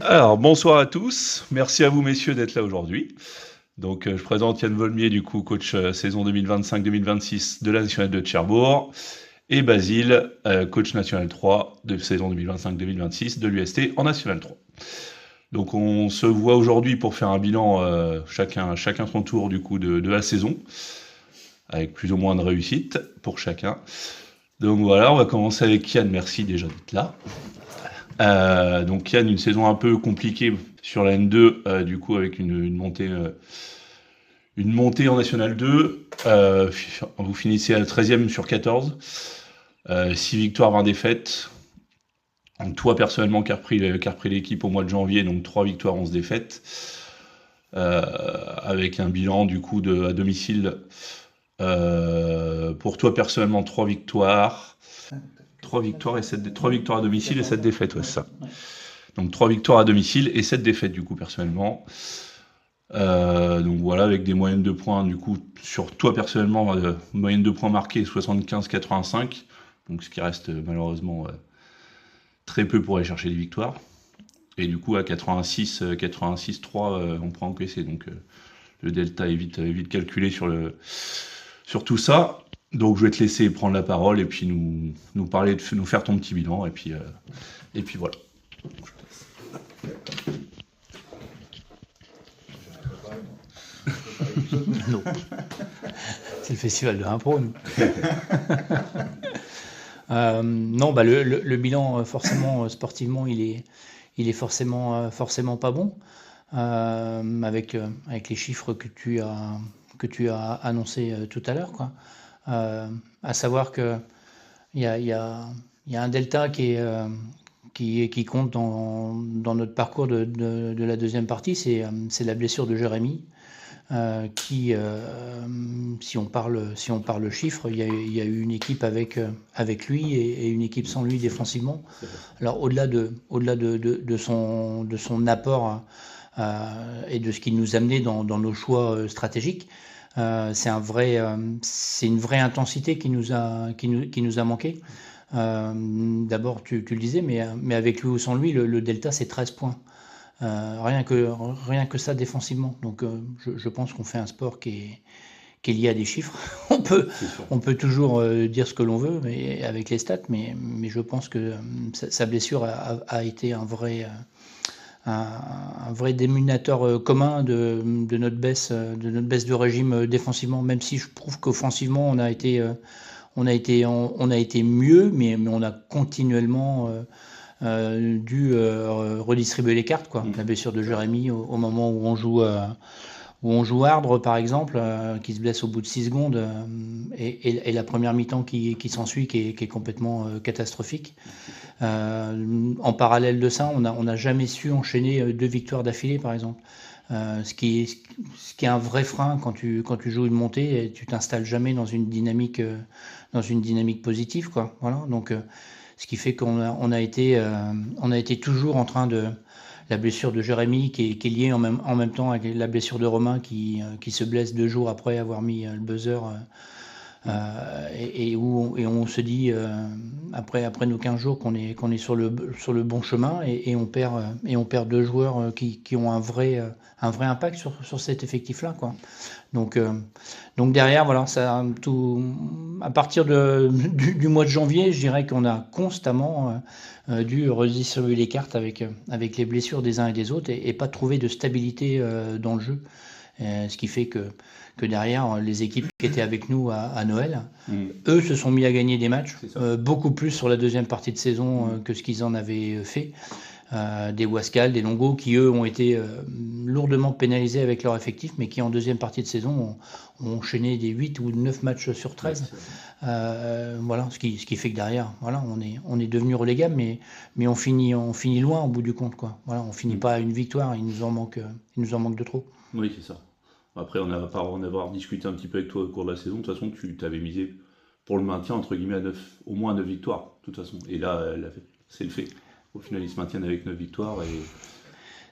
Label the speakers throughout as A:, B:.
A: Alors, bonsoir à tous. Merci à vous, messieurs, d'être là aujourd'hui. Donc, je présente Yann Volmier, du coup, coach saison 2025-2026 de la Nationale de Cherbourg, et Basile, coach National 3 de saison 2025-2026 de l'UST en National 3. Donc, on se voit aujourd'hui pour faire un bilan, chacun son tour, du coup, de la saison, avec plus ou moins de réussite pour chacun. Donc voilà, on va commencer avec Yann. Merci déjà d'être là. Donc Yann, une saison un peu compliquée sur la N2, du coup avec une montée en National 2. Vous finissez à la 13e sur 14. 6 victoires, 20 défaites. Donc, toi personnellement qui as repris l'équipe au mois de janvier, donc 3 victoires, 11 défaites. Avec un bilan du coup à domicile. Pour toi personnellement, 3 victoires. 3 victoires à domicile et 7 défaites, ouais, c'est ça. Donc 3 victoires à domicile et 7 défaites du coup personnellement. Donc voilà, avec des moyennes de points du coup sur toi personnellement, moyenne de points marquée 75-85, donc ce qui reste malheureusement très peu pour aller chercher des victoires. Et du coup à 86-3 on prend encaissé, donc le delta est vite calculé sur tout ça. Donc je vais te laisser prendre la parole et puis nous parler, nous faire ton petit bilan et puis voilà.
B: Non. C'est le festival de l'impro, nous. Non, le bilan, forcément, sportivement, il est forcément pas bon. Avec les chiffres que tu as annoncés tout à l'heure, quoi. À savoir que il y a un delta qui compte dans notre parcours de la deuxième partie, c'est la blessure de Jérémy. Si on parle chiffres, il y a eu une équipe avec lui et une équipe sans lui défensivement. Alors au-delà de son apport et de ce qu'il nous amenait dans nos choix stratégiques, c'est une vraie intensité qui nous a manqué. D'abord, tu le disais, mais avec lui ou sans lui, le delta c'est 13 points. Rien que ça défensivement. Donc je pense qu'on fait un sport qui est lié à des chiffres. On peut toujours dire ce que l'on veut mais avec les stats, mais je pense que sa blessure a été un vrai déminateur commun de notre baisse de régime défensivement, même si je trouve qu'offensivement on a été mieux, mais on a continuellement dû redistribuer les cartes, quoi. La blessure de Jérémy au moment où on joue Ardre, par exemple, qui se blesse au bout de 6 secondes, et la première mi-temps qui s'ensuit, qui est complètement catastrophique. En parallèle de ça, on n'a jamais su enchaîner 2 victoires d'affilée, par exemple. Ce qui est un vrai frein quand tu joues une montée, et tu t'installes jamais dans une dynamique positive, quoi. Voilà. Donc ce qui fait qu'on a été toujours en train de la blessure de Jérémy qui est liée en même temps avec la blessure de Romain qui se blesse 2 jours après avoir mis le buzzer, et on se dit après nos 15 jours qu'on est sur le bon chemin, et on perd 2 joueurs qui ont un vrai impact sur cet effectif là, quoi. Donc derrière, voilà, ça, tout, à partir du mois de janvier, je dirais qu'on a constamment dû redistribuer les cartes avec les blessures des uns et des autres, et pas trouver de stabilité dans le jeu. Ce qui fait que derrière, les équipes qui étaient avec nous à Noël, eux se sont mis à gagner des matchs, beaucoup plus sur la deuxième partie de saison que ce qu'ils en avaient fait. Des Wascal, des Longo, qui eux ont été lourdement pénalisés avec leur effectif, mais qui en deuxième partie de saison ont enchaîné des 8 ou 9 matchs sur 13. Voilà, ce qui fait que derrière, voilà, on est devenu relégable, mais on finit loin au bout du compte, quoi. Voilà, on finit pas à une victoire, il nous en manque de trop.
A: Oui, c'est ça. Après, on avoir discuté un petit peu avec toi au cours de la saison, de toute façon, tu t'avais misé pour le maintien, entre guillemets, au moins 9 victoires, de toute façon. Et là, c'est le fait. Au final, ils se maintiennent avec 9 victoires.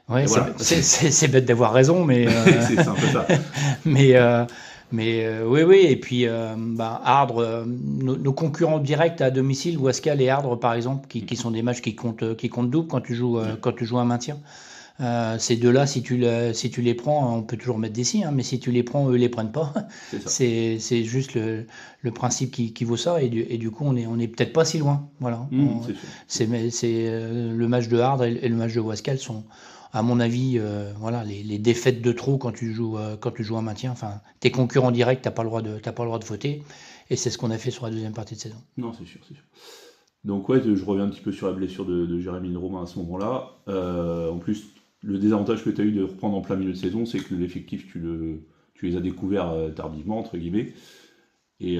B: Ouais,
A: voilà.
B: C'est bête d'avoir raison, mais
A: c'est un peu ça.
B: mais Oui, et puis Ardres, nos concurrents directs à domicile, Wascal et Ardres par exemple, qui sont des matchs qui comptent double quand tu joues un maintien. Ces deux-là, si tu les prends, on peut toujours mettre des si, hein, mais si tu les prends, eux les prennent pas.
A: C'est ça.
B: C'est juste le principe qui vaut ça, et du coup on est peut-être pas si loin. Voilà.
A: C'est sûr.
B: Le match de Ardres et le match de Wascal sont, à mon avis, voilà, les défaites de trop quand tu joues un maintien. Enfin, tes concurrents directs, t'as pas le droit de voter, et c'est ce qu'on a fait sur la deuxième partie de saison.
A: Non, c'est sûr, c'est sûr. Donc ouais, je reviens un petit peu sur la blessure de Jérémy Romain à ce moment-là. En plus, le désavantage que tu as eu de reprendre en plein milieu de saison, c'est que l'effectif, tu les as découverts tardivement, entre guillemets, et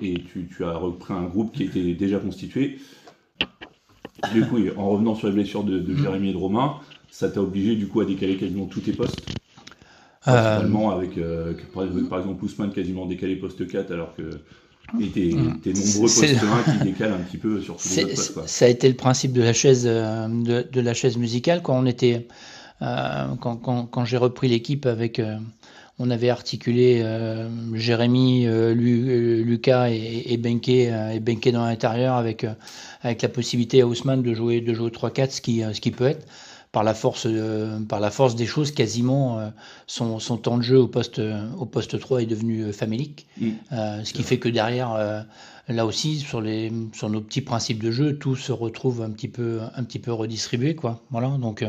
A: tu as repris un groupe qui était déjà constitué. Du coup, en revenant sur les blessures de Jérémy et de Romain, ça t'a obligé du coup à décaler quasiment tous tes postes. Principalement avec, par exemple, Ousmane quasiment décalé poste 4, alors que tes nombreux postes 1 qui décalent un petit peu sur tous les autres postes, quoi.
B: Ça a été le principe de la chaise, de la chaise musicale. Quand j'ai repris l'équipe on avait articulé Jérémy, Lucas et Benke dans l'intérieur avec la possibilité à Ousmane de jouer 3-4, ce qui peut être. Par la force des choses, quasiment son temps de jeu au poste 3 est devenu famélique. Ce qui fait que derrière, là aussi, sur nos petits principes de jeu, tout se retrouve un petit peu redistribué, quoi. Voilà, donc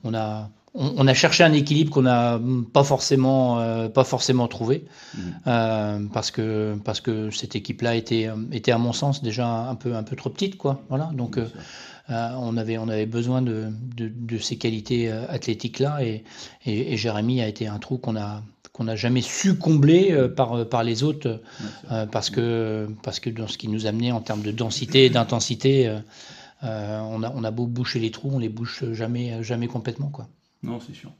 B: on a cherché un équilibre qu'on n'a pas forcément trouvé, parce que cette équipe-là était à mon sens déjà un peu trop petite, quoi. Voilà, donc on avait besoin de ces qualités athlétiques-là, et Jérémy a été un trou qu'on n'a jamais su combler par les autres, parce que dans ce qui nous amenait en termes de densité et d'intensité, on a beau boucher les trous, on les bouche jamais complètement, quoi.
A: Non, c'est sûr.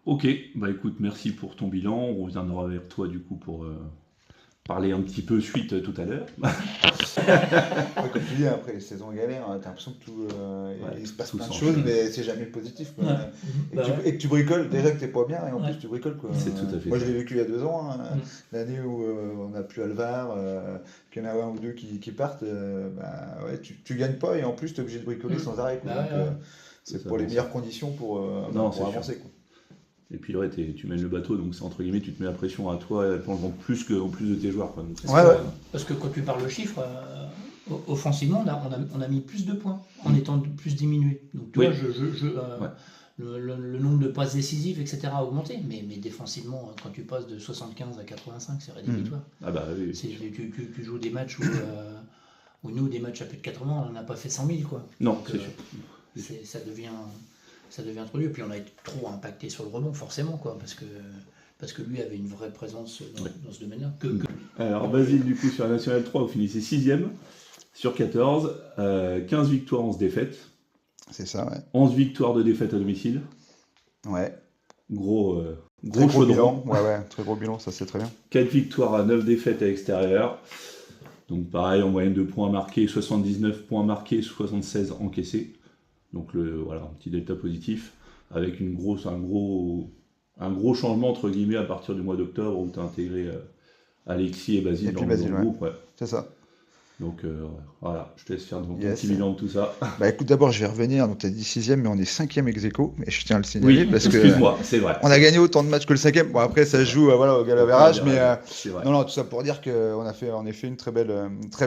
A: Ok, bah écoute, merci pour ton bilan. On reviendra vers toi du coup pour parler un petit peu suite tout à l'heure.
C: Comme tu dis, après les saisons galères, t'as l'impression que il se passe plein de choses, mais c'est jamais positif, quoi. Et que tu bricoles, déjà que t'es pas bien, et en plus tu bricoles, quoi.
A: C'est tout à fait
C: Moi
A: ça.
C: je l'ai vécu il y a 2 ans, l'année où on n'a plus Alvar, qu'il y en a un ou deux qui partent, tu gagnes pas, et en plus t'es obligé de bricoler sans arrêt, quoi. C'est pour les meilleures conditions pour avancer, quoi.
A: Et puis ouais, tu mènes le bateau, donc c'est entre guillemets, tu te mets la pression à toi, en plus de tes joueurs, quoi. Donc,
B: parce que quand tu parles de chiffres, offensivement, on a mis plus de points en étant plus diminué. Donc tu vois, le nombre de passes décisives, etc. a augmenté, mais défensivement, quand tu passes de 75 à 85, c'est rédhibitoire.
A: Ah bah oui.
B: Tu joues des matchs où nous, des matchs à plus de 80, on n'a pas fait 100 000, quoi.
A: Non,
B: donc,
A: c'est sûr.
B: Ça devient trop dur. Puis on a été trop impacté sur le rebond, forcément, quoi, parce que lui avait une vraie présence dans ce domaine-là.
A: Alors Basile, du coup, sur la Nationale 3, vous finissez 6e sur 14, 15 victoires, 11 défaites.
C: C'est ça, ouais.
A: 11 victoires de défaites à domicile.
C: Ouais.
A: Gros
C: bilan. Ouais, très gros bilan, ça c'est très bien.
A: 4 victoires à 9 défaites à l'extérieur. Donc pareil, en moyenne de points marqués, 79 points marqués, 76 encaissés. Donc un petit delta positif, avec un gros changement entre guillemets à partir du mois d'octobre où tu as intégré Alexis et Basile dans le groupe. Ouais.
C: C'est ça.
A: Donc voilà, je te laisse faire ton petit bilan de tout ça.
C: Bah écoute, d'abord je vais revenir, donc tu as dit 6e, mais on est 5e ex-aequo, mais je tiens à le signaler parce que
A: excuse-moi, c'est vrai.
C: On a gagné autant de matchs que le 5e. Bon après ça se joue au galaverage, mais non, tout ça pour dire qu'on a fait en effet une très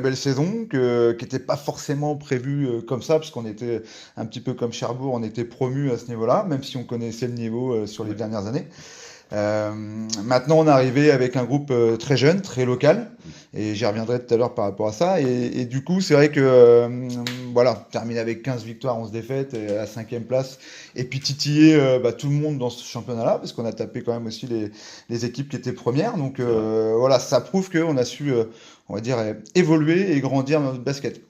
C: belle saison qui n'était pas forcément prévue comme ça, parce qu'on était un petit peu comme Cherbourg, on était promu à ce niveau-là, même si on connaissait le niveau sur les dernières années. Maintenant on est arrivé avec un groupe très jeune, très local, et j'y reviendrai tout à l'heure par rapport à ça, et du coup c'est vrai que terminer avec 15 victoires, 11 défaites, à la 5e place, et puis titiller tout le monde dans ce championnat-là, parce qu'on a tapé quand même aussi les équipes qui étaient premières, donc ça prouve qu'on a su on va dire évoluer et grandir dans notre basket.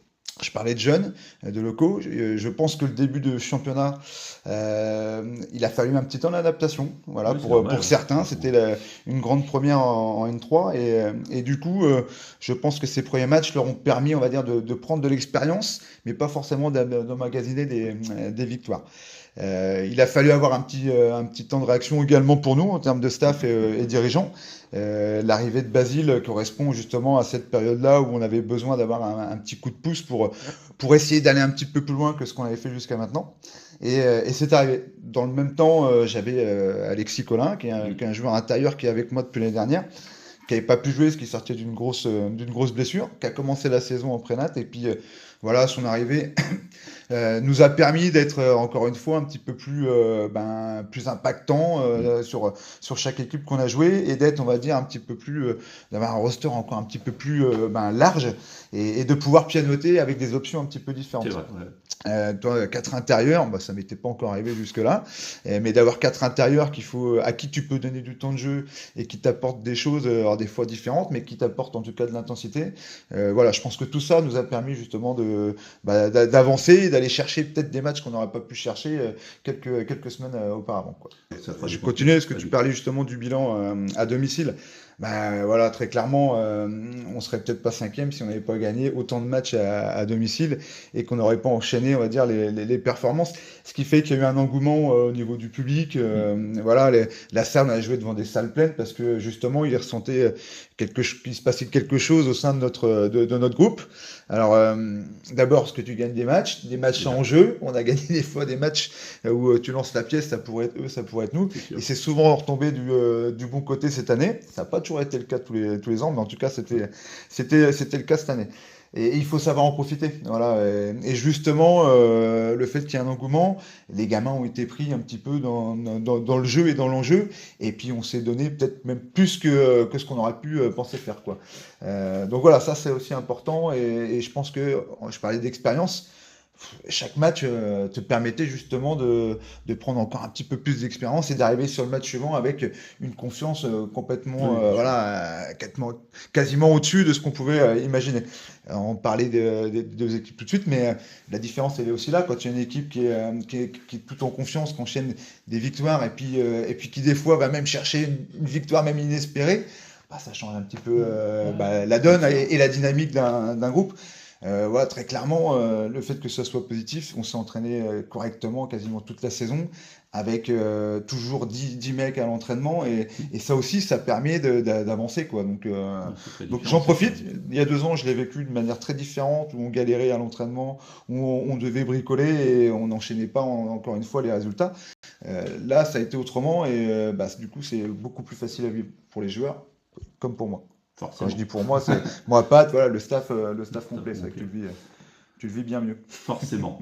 C: Je parlais de jeunes, de locaux. Je pense que le début de championnat, il a fallu un petit temps d'adaptation. Voilà, pour certains, c'était une grande première en N3. Et du coup, je pense que ces premiers matchs leur ont permis, on va dire, de prendre de l'expérience, mais pas forcément d'emmagasiner des victoires. Il a fallu avoir un petit temps de réaction également pour nous en termes de staff et dirigeants. L'arrivée de Basile correspond justement à cette période-là où on avait besoin d'avoir un petit coup de pouce pour essayer d'aller un petit peu plus loin que ce qu'on avait fait jusqu'à maintenant. Et c'est arrivé. Dans le même temps, j'avais Alexis Collin, qui est un joueur intérieur qui est avec moi depuis l'année dernière, qui n'avait pas pu jouer parce qu'il sortait d'une grosse blessure, qui a commencé la saison en prénat. Et puis voilà, son arrivée nous a permis d'être encore une fois un petit peu plus impactant sur chaque équipe qu'on a joué et d'être, on va dire, un petit peu plus d'avoir un roster encore un petit peu plus large et de pouvoir pianoter avec des options un petit peu différentes.
A: C'est vrai, ouais.
C: Toi, 4 intérieurs, ça m'était pas encore arrivé jusque-là, mais d'avoir 4 intérieurs à qui tu peux donner du temps de jeu et qui t'apportent des choses, alors des fois différentes, mais qui t'apportent en tout cas de l'intensité. Voilà, je pense que tout ça nous a permis justement d'avancer et d'aller chercher peut-être des matchs qu'on n'aurait pas pu chercher quelques semaines auparavant, quoi. Je continue, parce que tu parlais justement du bilan à domicile. Voilà, très clairement, on serait peut-être pas 5e si on n'avait pas gagné autant de matchs à domicile et qu'on n'aurait pas enchaîné, on va dire, les performances. Ce qui fait qu'il y a eu un engouement au niveau du public. Voilà, la salle a joué devant des salles pleines parce que justement, il ressentait qu'il se passait quelque chose au sein de notre groupe. Alors, d'abord, parce que tu gagnes des matchs en jeu. On a gagné des fois des matchs où tu lances la pièce, ça pourrait être eux, ça pourrait être nous. Et c'est souvent retombé du bon côté cette année. Ça n'a pas toujours été le cas tous les ans, mais en tout cas, c'était le cas cette année. Et il faut savoir en profiter. Voilà. Et justement, le fait qu'il y ait un engouement, les gamins ont été pris un petit peu dans le jeu et dans l'enjeu. Et puis, on s'est donné peut-être même plus que ce qu'on aurait pu penser faire, quoi. Donc voilà, ça c'est aussi important. Et je pense que, je parlais d'expérience, chaque match te permettait justement de prendre encore un petit peu plus d'expérience et d'arriver sur le match suivant avec une confiance complètement, quasiment au-dessus de ce qu'on pouvait imaginer. On parlait des deux équipes tout de suite, mais la différence elle est aussi là. Quand tu as une équipe qui est tout en confiance, qui enchaîne des victoires et puis qui des fois va même chercher une victoire même inespérée, ça change un petit peu la donne et la dynamique d'un groupe. Voilà, très clairement, le fait que ça soit positif, on s'est entraîné correctement quasiment toute la saison, avec toujours 10 mecs à l'entraînement, et ça aussi, ça permet d'avancer, quoi. Donc j'en profite. Il y a 2 ans, je l'ai vécu de manière très différente, où on galérait à l'entraînement, où on devait bricoler et on n'enchaînait pas encore une fois les résultats. Là, ça a été autrement, et du coup, c'est beaucoup plus facile à vivre pour les joueurs, comme pour moi. Quand je dis pour moi, c'est moi, Pat, voilà, le staff complet, c'est vrai que tu le vis bien mieux.
A: Forcément.